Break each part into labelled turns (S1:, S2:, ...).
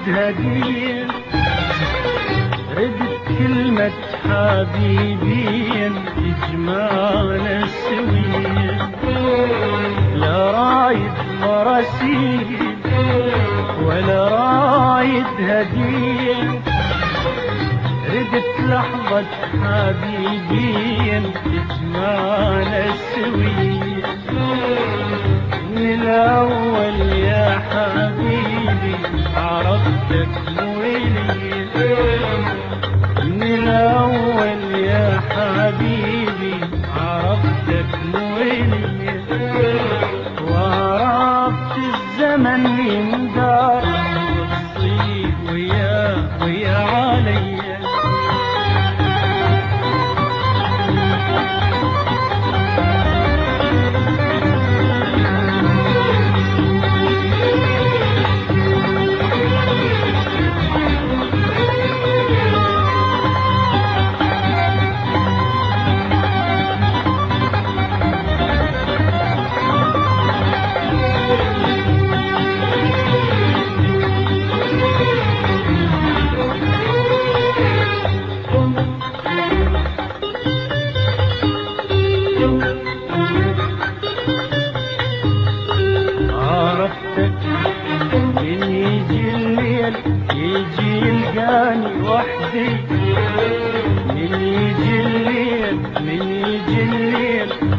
S1: هدية ردت كلمة حبيبين تجمعنا سوية، لا رايد مراسيل ولا رايد هدية، ردت لحظة حبيبين تجمعنا سوية. من الأول يا حبيبي عرفتك مويلي، من الأول يا حبيبي عرفتك مويلي، وعرفت الزمن يندار وتصيب ويا عليا. من يجي الليل يجي يلقاني وحدي، من يجي الليل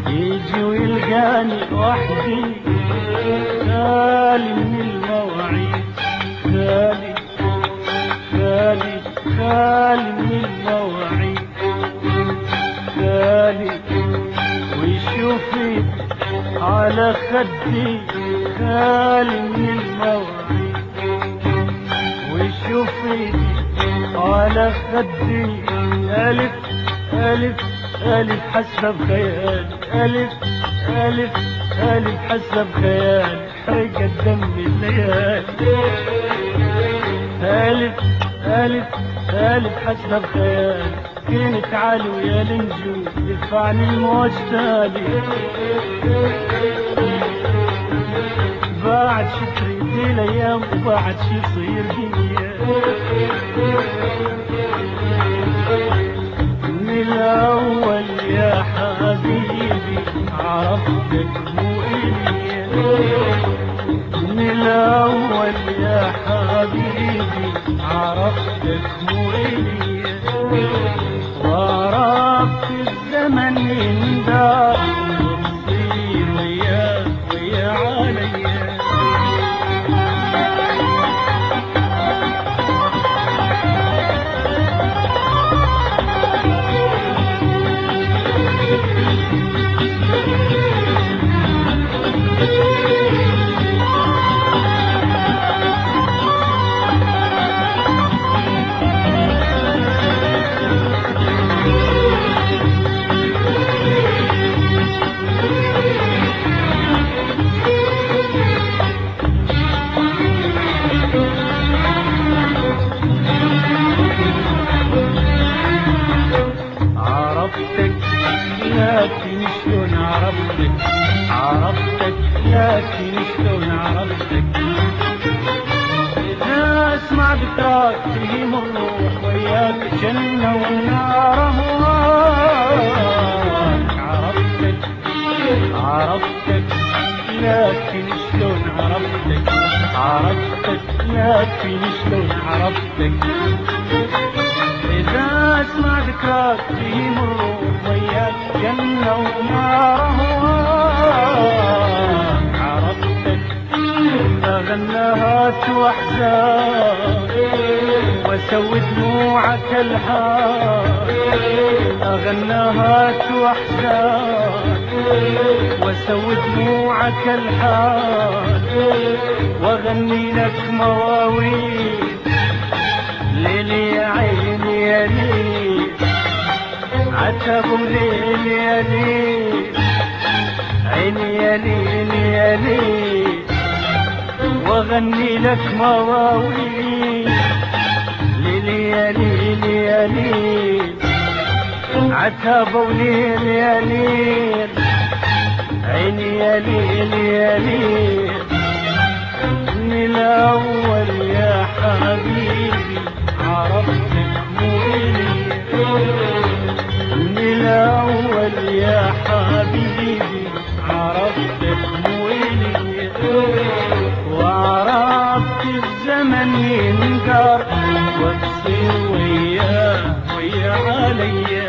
S1: يجي ويلقاني وحدي، خالي من المواعيد خالي من المواعيد، خالي ويشوفي على خدي، خالي من المواعيد وشوفي على خدي. ألف ألف ألف حسب خيالي، ألف ألف ألف حسب خيالي، حرق الدم الليالي. ألف ألف ألف حسب خيالي، كنت عالي ويا النجوم يدفعني الموج تالي. بعد شكري دي الايام وبعد شي يصير بيا، من الاول يا حبيبي عرفتك مو الي، من الاول يا حبيبي عرفتك مو الي، وعرفت الزمن يندار وتصير ويا عليا. لكن شلون عرفتك لكن شلون عرفتك، إذا اسمع ذكراك تهيم الروح وياك جنة والنار أهواك. عرفتك لكن شلون عرفتك لكن شلون عرفتك، إذا اسمع ذكراك تهيم الروح وياك جنة ونار أهواك. عرفتك أغناهات وأحزان وأسوي دموعك الحال، أغناهات وأحزان وأسوي دموعك الحال، وأغني لك مواويل ليلي يا عيني يا ليل، عتب ليل يا ليل، عيني يا ليل يا ليل، واغني لك مواويل ليلي يا ليل يا ليل، عتب وليل يا ليل، عيني يا ليل يا ليل. من الأول يا حبيبي تنقار وتصير وياه ويا عليا.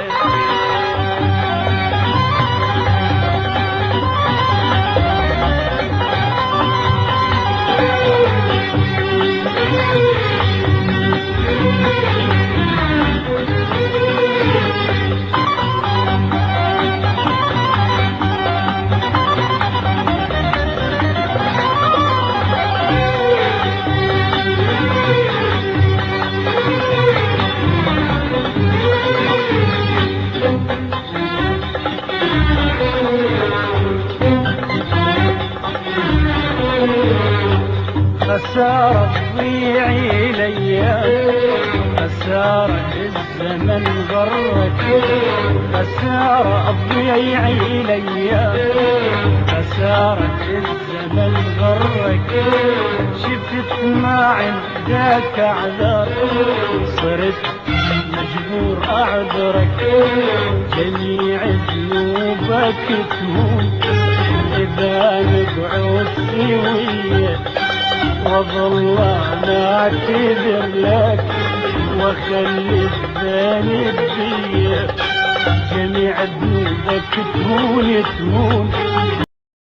S1: خسارة تضيعي ليا، خسارة الزمن غرك، خسارة تضيعي ليا، خسارة الزمن غرك. شفت ما عندك اعذار صرت مجبور اعذرك، جميع ذنوبك تهون اذا نقعد سوية، وظل انا اعتذر لك واخلي الذنب بيا. جميع ذنوبك تهون تهون